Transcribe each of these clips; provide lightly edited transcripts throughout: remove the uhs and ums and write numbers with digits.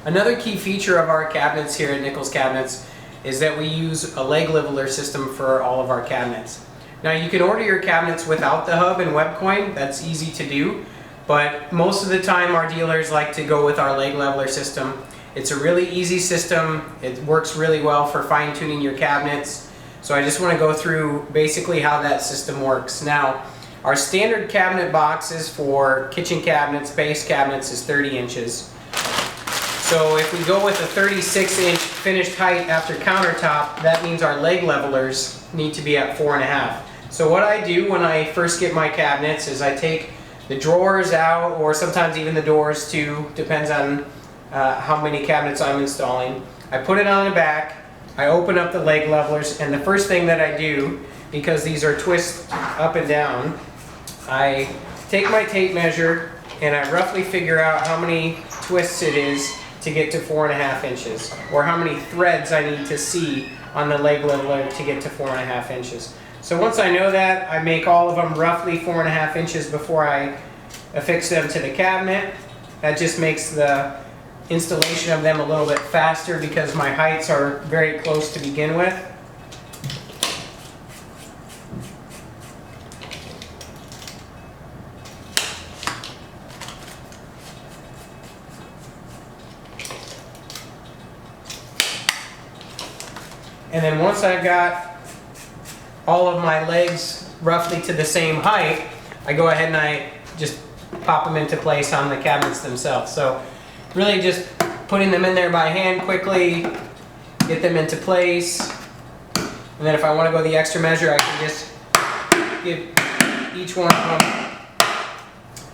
Another key feature of our cabinets here at Nichols Cabinets is that we use a leg leveler system for all of our cabinets. Now you can order your cabinets without the hub and Webcoin, that's easy to do, but most of the time our dealers like to go with our leg leveler system. It's a really easy system, it works really well for fine-tuning your cabinets, so I just want to go through basically how that system works. Now, our standard cabinet boxes for kitchen cabinets, base cabinets is 30 inches. So if we go with a 36-inch finished height after countertop, that means our leg levelers need to be at 4.5. So what I do when I first get my cabinets is I take the drawers out, or sometimes even the doors too, depends on how many cabinets I'm installing. I put it on the back, I open up the leg levelers, and the first thing that I do, because these are twists up and down, I take my tape measure and I roughly figure out how many twists it is to get to 4.5 inches, or how many threads I need to see on the leg leveler to get to 4.5 inches. So once I know that, I make all of them roughly 4.5 inches before I affix them to the cabinet. That just makes the installation of them a little bit faster because my heights are very close to begin with. And then once I've got all of my legs roughly to the same height, I go ahead and I just pop them into place on the cabinets themselves. So really just putting them in there by hand quickly, get them into place. And then if I want to go the extra measure, I can just give each one of them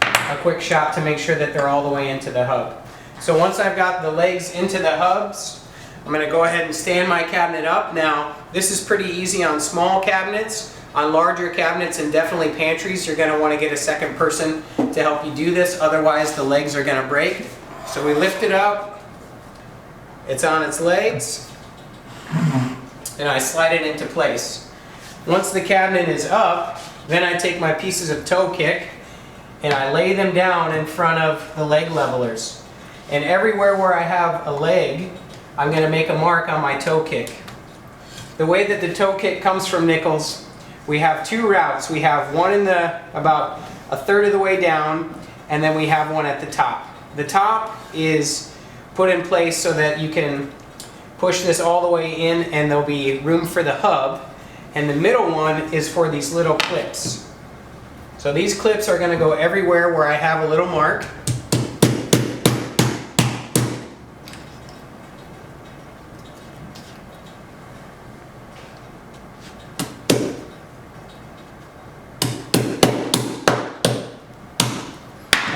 a quick shot to make sure that they're all the way into the hub. So once I've got the legs into the hubs, I'm going to go ahead and stand my cabinet up. Now, this is pretty easy on small cabinets. On larger cabinets and definitely pantries, you're going to want to get a second person to help you do this, otherwise the legs are going to break. So we lift it up, it's on its legs, and I slide it into place. Once the cabinet is up, then I take my pieces of Toekick and I lay them down in front of the leg levelers. And everywhere where I have a leg, I'm going to make a mark on my Toekick. The way that the Toekick comes from Nichols, we have two routes. We have one in the about a third of the way down, and then we have one at the top. The top is put in place so that you can push this all the way in and there'll be room for the hub. And the middle one is for these little clips. So these clips are going to go everywhere where I have a little mark.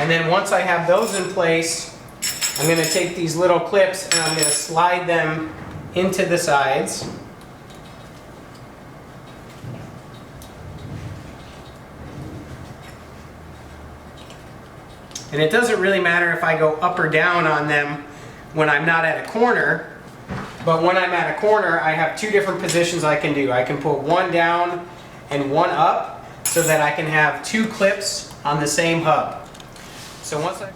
And then once I have those in place, I'm going to take these little clips and I'm going to slide them into the sides. And it doesn't really matter if I go up or down on them when I'm not at a corner, but when I'm at a corner, I have two different positions I can do. I can put one down and one up so that I can have two clips on the same hub. So once I